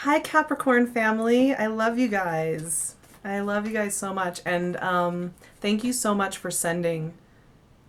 Hi, Capricorn family. I love you guys. I love you guys so much. And thank you so much for sending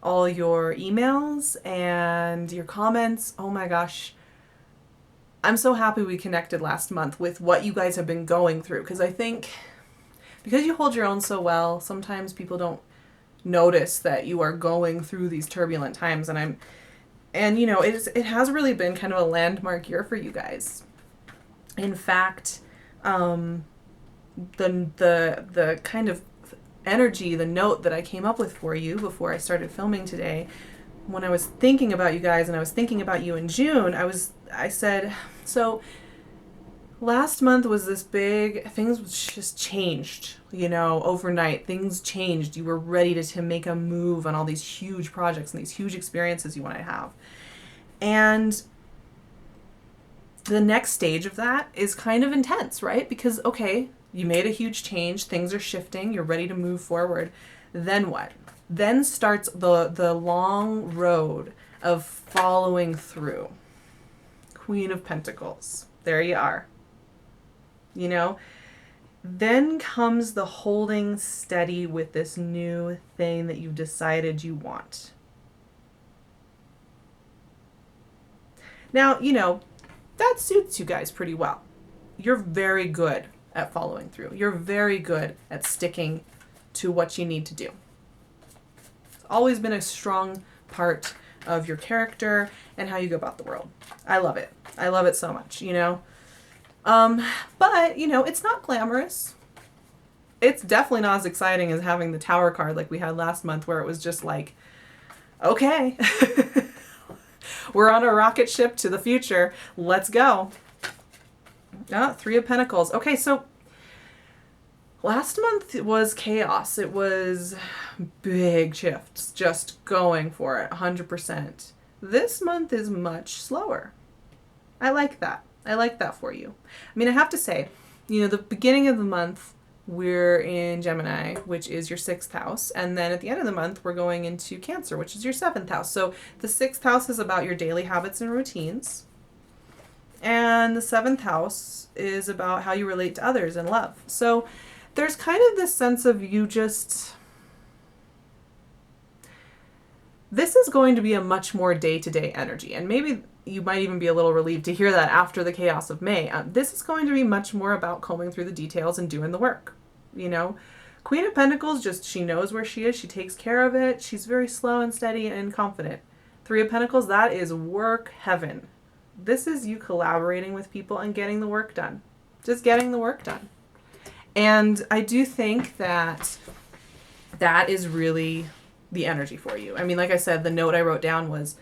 all your emails and your comments. Oh my gosh. I'm so happy we connected last month with what you guys have been going through. Because I think because you hold your own so well, sometimes people don't notice that you are going through these turbulent times. And it has really been kind of a landmark year for you guys. In fact, the kind of energy, the note that I came up with for you before I started filming today, when I was thinking about you guys and I was thinking about you in June, I said, so last month was this big, things just changed, overnight. Things changed. You were ready to make a move on all these huge projects and these huge experiences you want to have. And the next stage of that is kind of intense, right? Because, okay, you made a huge change, things are shifting, you're ready to move forward. Then what? Then starts the long road of following through. Queen of Pentacles. There you are. Then comes the holding steady with this new thing that you've decided you want. Now, that suits you guys pretty well. You're very good at following through. You're very good at sticking to what you need to do. It's always been a strong part of your character and how you go about the world. I love it. I love it so much, But, it's not glamorous. It's definitely not as exciting as having the Tower card like we had last month, where it was just like, okay. We're on a rocket ship to the future. Let's go. Three of Pentacles. Okay, so last month was chaos. It was big shifts, just going for it, 100%. This month is much slower. I like that. I like that for you. I mean, I have to say, the beginning of the month, we're in Gemini, which is your 6th house. And then at the end of the month, we're going into Cancer, which is your 7th house. So the 6th house is about your daily habits and routines. And the 7th house is about how you relate to others and love. So there's kind of this sense of this is going to be a much more day-to-day energy. And maybe you might even be a little relieved to hear that after the chaos of May. This is going to be much more about combing through the details and doing the work. Queen of Pentacles, she knows where she is. She takes care of it. She's very slow and steady and confident. 3 of Pentacles, that is work heaven. This is you collaborating with people and getting the work done. Just getting the work done. And I do think that is really the energy for you. I mean, like I said, the note I wrote down was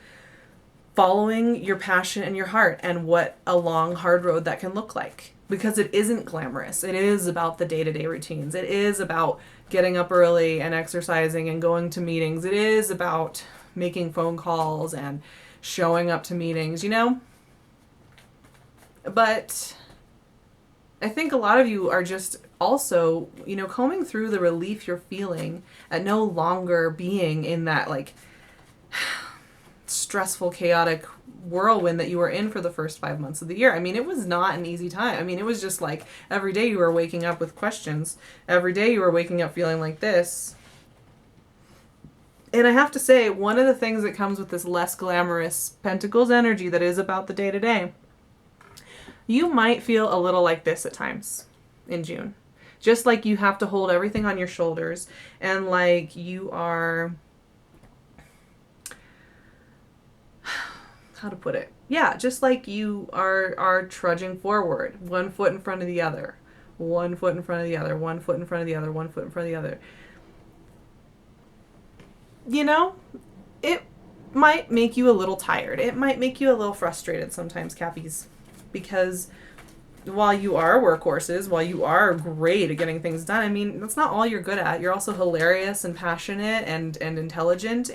following your passion and your heart and what a long, hard road that can look like. Because it isn't glamorous. It is about the day-to-day routines. It is about getting up early and exercising and going to meetings. It is about making phone calls and showing up to meetings, But I think a lot of you are just also, combing through the relief you're feeling at no longer being in that, stressful, chaotic whirlwind that you were in for the first 5 months of the year. I mean, it was not an easy time. I mean, it was just like every day you were waking up with questions. Every day you were waking up feeling like this. And I have to say, one of the things that comes with this less glamorous Pentacles energy that is about the day-to-day, you might feel a little like this at times in June. Just like you have to hold everything on your shoulders and like you are... how to put it? Yeah, just like you are trudging forward, one foot in front of the other, one foot in front of the other, one foot in front of the other, one foot in front of the other. It might make you a little tired. It might make you a little frustrated sometimes, Cappies, because while you are workhorses, while you are great at getting things done, I mean, that's not all you're good at. You're also hilarious and passionate and intelligent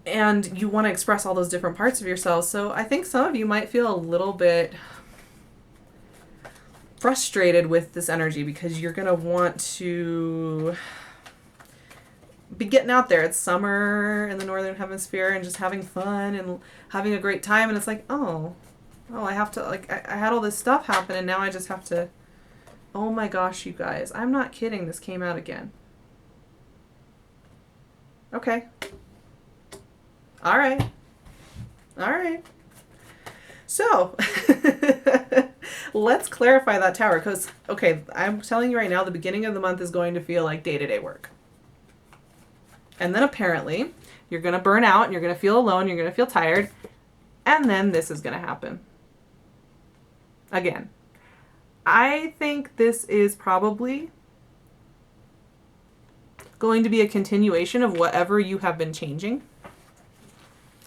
and you want to express all those different parts of yourself. So I think some of you might feel a little bit frustrated with this energy because you're going to want to be getting out there. It's summer in the Northern Hemisphere and just having fun and having a great time. And it's like, oh, Oh, I have to, like, I had all this stuff happen and now I just have to, oh my gosh, you guys. I'm not kidding. This came out again. Okay. All right. All right. So, let's clarify that tower because, okay, I'm telling you right now, the beginning of the month is going to feel like day-to-day work. And then apparently, you're going to burn out and you're going to feel alone, you're going to feel tired, and then this is going to happen. Again, I think this is probably going to be a continuation of whatever you have been changing.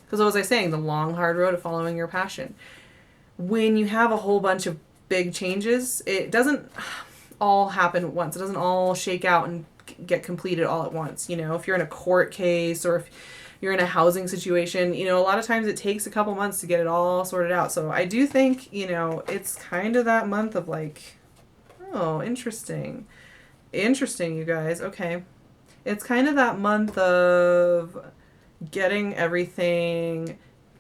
Because what was I saying? The long, hard road of following your passion. When you have a whole bunch of big changes, it doesn't all happen at once. It doesn't all shake out and get completed all at once. You know, if you're in a court case or if you're in a housing situation, you know, a lot of times it takes a couple months to get it all sorted out. So I do think, you know, it's kind of that month of like, oh, interesting. Interesting, you guys. Okay. It's kind of that month of getting everything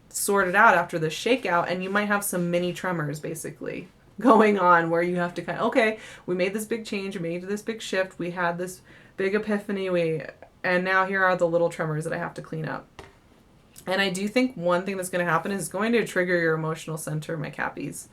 sorted out after the shakeout, and you might have some mini tremors basically going on where you have to kind of, okay, we made this big change, we made this big shift, we had this big epiphany, and now here are the little tremors that I have to clean up. And I do think one thing that's going to happen is going to trigger your emotional center, my Cappies.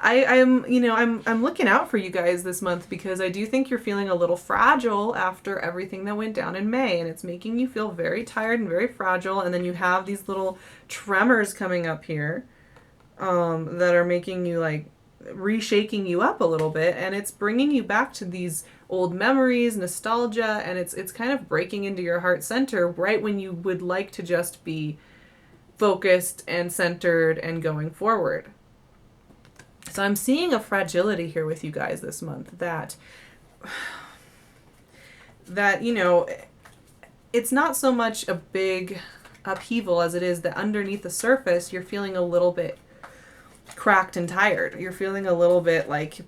I'm looking out for you guys this month because I do think you're feeling a little fragile after everything that went down in May, and it's making you feel very tired and very fragile. And then you have these little tremors coming up here that are making you like reshaking you up a little bit, and it's bringing you back to these old memories, nostalgia, and it's kind of breaking into your heart center right when you would like to just be focused and centered and going forward. So I'm seeing a fragility here with you guys this month that, you know, it's not so much a big upheaval as it is that underneath the surface, you're feeling a little bit cracked and tired. You're feeling a little bit like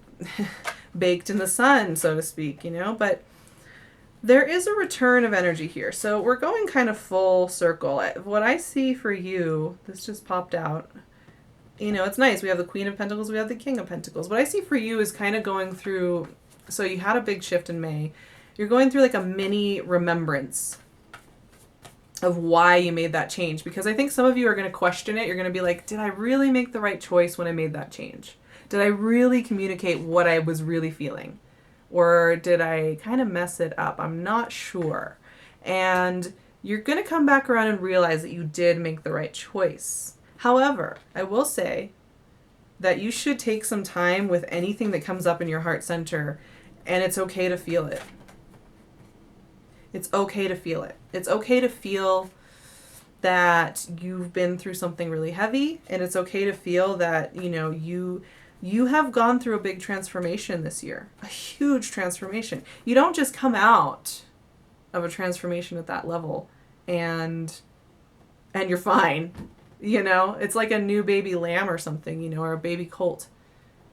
baked in the sun, so to speak, you know, but there is a return of energy here. So we're going kind of full circle. What I see for you, this just popped out. You know, it's nice. We have the Queen of Pentacles, we have the King of Pentacles. What I see for you is kind of going through, so you had a big shift in May. You're going through like a mini remembrance of why you made that change. Because I think some of you are going to question it. You're going to be like, did I really make the right choice when I made that change? Did I really communicate what I was really feeling? Or did I kind of mess it up? I'm not sure. And you're going to come back around and realize that you did make the right choice. However, I will say that you should take some time with anything that comes up in your heart center, and it's okay to feel it. It's okay to feel it. It's okay to feel that you've been through something really heavy, and it's okay to feel that, you know, you have gone through a big transformation this year, a huge transformation. You don't just come out of a transformation at that level and you're fine. You know, it's like a new baby lamb or something, you know, or a baby colt,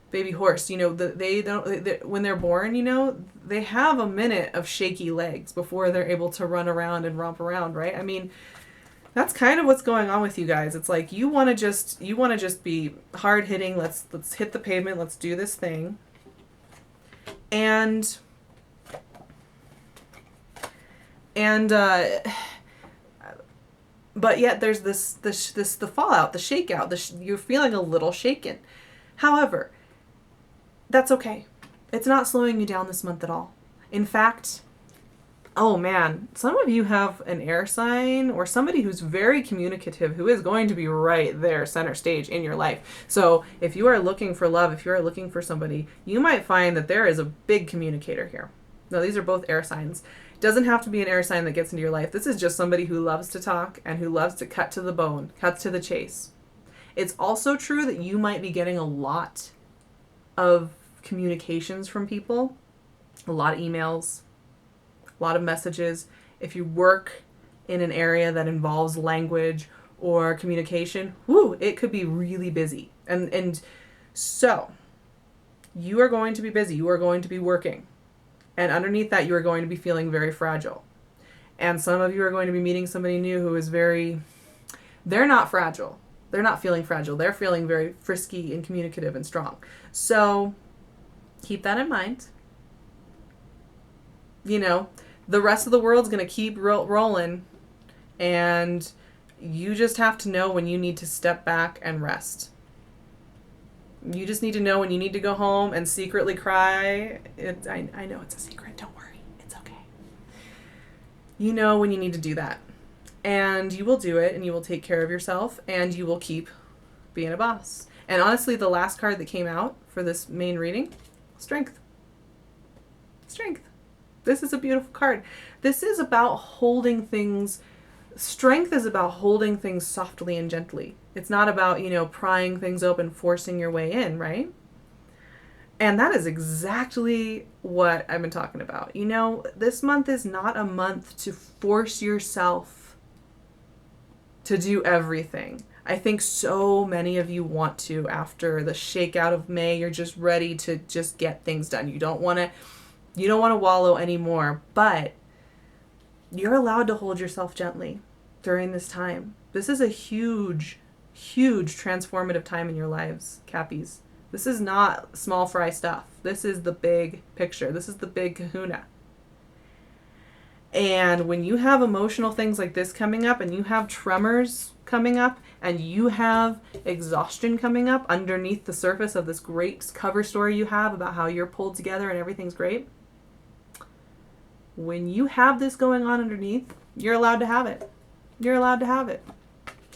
baby horse. You know, when they're born, you know, they have a minute of shaky legs before they're able to run around and romp around, right? I mean, that's kind of what's going on with you guys. It's like you want to just be hard hitting. Let's hit the pavement. Let's do this thing. And but yet there's the fallout, the shakeout. You're feeling a little shaken. However, that's okay. It's not slowing you down this month at all. In fact, oh man, some of you have an air sign or somebody who's very communicative who is going to be right there center stage in your life. So if you are looking for love, if you are looking for somebody, you might find that there is a big communicator here. Now, these are both air signs. Doesn't have to be an air sign that gets into your life. This is just somebody who loves to talk and who loves to cut to the bone, cuts to the chase. It's also true that you might be getting a lot of communications from people, a lot of emails, a lot of messages. If you work in an area that involves language or communication, it could be really busy. And so you are going to be busy. You are going to be working. And underneath that, you are going to be feeling very fragile. And some of you are going to be meeting somebody new who is they're not fragile. They're not feeling fragile. They're feeling very frisky and communicative and strong. So keep that in mind. You know, the rest of the world's going to keep rolling, and you just have to know when you need to step back and rest. You just need to know when you need to go home and secretly cry. I know it's a secret. Don't worry. It's okay. You know when you need to do that. And you will do it, and you will take care of yourself, and you will keep being a boss. And honestly, the last card that came out for this main reading, strength. Strength. This is a beautiful card. This is about holding things. Strength is about holding things softly and gently. It's not about, prying things open, forcing your way in, right? And that is exactly what I've been talking about. This month is not a month to force yourself to do everything. I think so many of you want to. After the shakeout of May, you're just ready to just get things done. You don't want to wallow anymore, but you're allowed to hold yourself gently during this time. This is a huge, huge transformative time in your lives, Cappies. This is not small fry stuff. This is the big picture. This is the big kahuna. And when you have emotional things like this coming up, and you have tremors coming up, and you have exhaustion coming up underneath the surface of this great cover story you have about how you're pulled together and everything's great, when you have this going on underneath, you're allowed to have it. You're allowed to have it.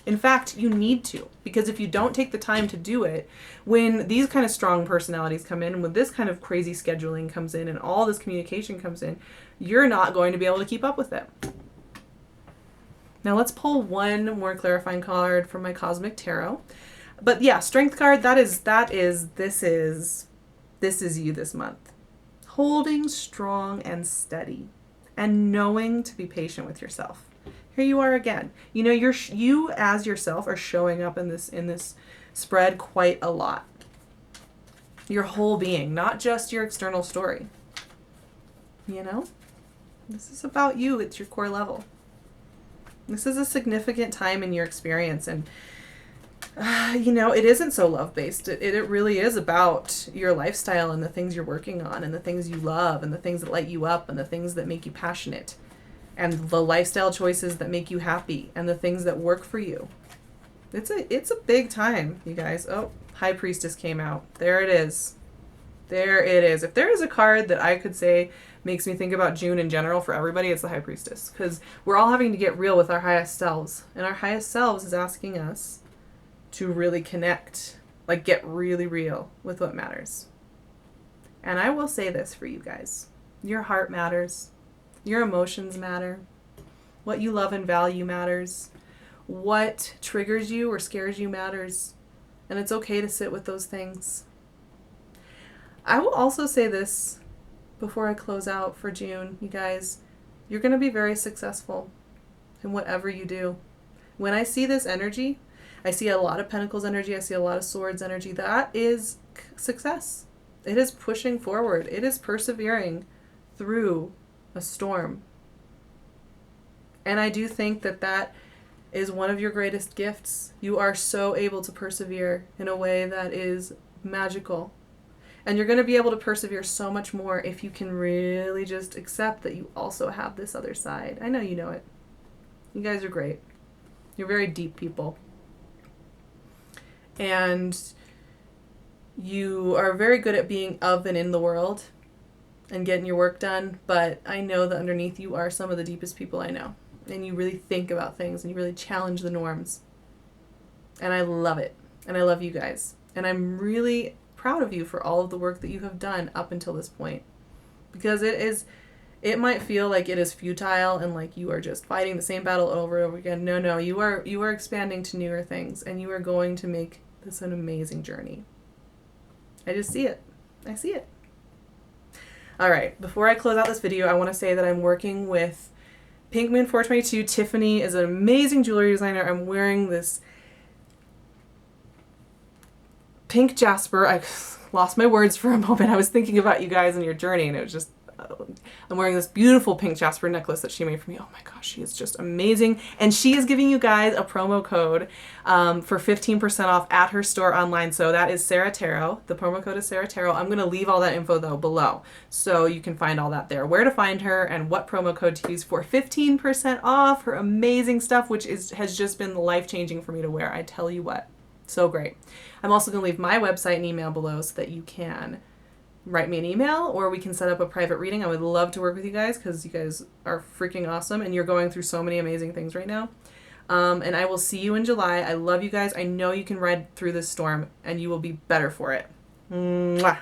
In fact, you need to, because if you don't take the time to do it, when these kind of strong personalities come in, and when this kind of crazy scheduling comes in, and all this communication comes in, you're not going to be able to keep up with it. Now let's pull one more clarifying card from my Cosmic Tarot. But yeah, Strength card, this is you this month. Holding strong and steady, and knowing to be patient with yourself. Here you are again. You as yourself are showing up in this spread quite a lot. Your whole being, not just your external story. This is about you. It's your core level. This is a significant time in your experience, and it isn't so love-based. It really is about your lifestyle and the things you're working on, and the things you love, and the things that light you up, and the things that make you passionate, and the lifestyle choices that make you happy, and the things that work for you. It's a big time, you guys. Oh, High Priestess came out. There it is. There it is. If there is a card that I could say makes me think about June in general for everybody, it's the High Priestess. Because we're all having to get real with our highest selves. And our highest selves is asking us to really connect, like get really real with what matters. And I will say this for you guys. Your heart matters. Your emotions matter. What you love and value matters. What triggers you or scares you matters. And it's okay to sit with those things. I will also say this before I close out for June, you guys. You're going to be very successful in whatever you do. When I see this energy, I see a lot of Pentacles energy. I see a lot of Swords energy. That is success. It is pushing forward. It is persevering through a storm. And I do think that is one of your greatest gifts. You are so able to persevere in a way that is magical. And you're going to be able to persevere so much more if you can really just accept that you also have this other side. I know you know it. You guys are great. You're very deep people. And you are very good at being of and in the world and getting your work done. But I know that underneath you are some of the deepest people I know. And you really think about things and you really challenge the norms. And I love it. And I love you guys. And I'm really proud of you for all of the work that you have done up until this point. Because it might feel like it is futile and like you are just fighting the same battle over and over again. No, you are expanding to newer things, and you are going to make this an amazing journey. I just see it. I see it. All right, before I close out this video, I want to say that I'm working with Pink Moon 422. Tiffany is an amazing jewelry designer. I'm wearing this pink jasper. I lost my words for a moment. I was thinking about you guys and your journey, and it was just, I'm wearing this beautiful pink jasper necklace that she made for me. Oh my gosh, she is just amazing. And she is giving you guys a promo code for 15% off at her store online. So that is Sarah Tarot. The promo code is Sarah Tarot. I'm going to leave all that info though below, so you can find all that there. Where to find her and what promo code to use for 15% off her amazing stuff, which has just been life-changing for me to wear. I tell you what, so great. I'm also going to leave my website and email below so that you can write me an email or we can set up a private reading. I would love to work with you guys because you guys are freaking awesome and you're going through so many amazing things right now. And I will see you in July. I love you guys. I know you can ride through this storm and you will be better for it. Mwah.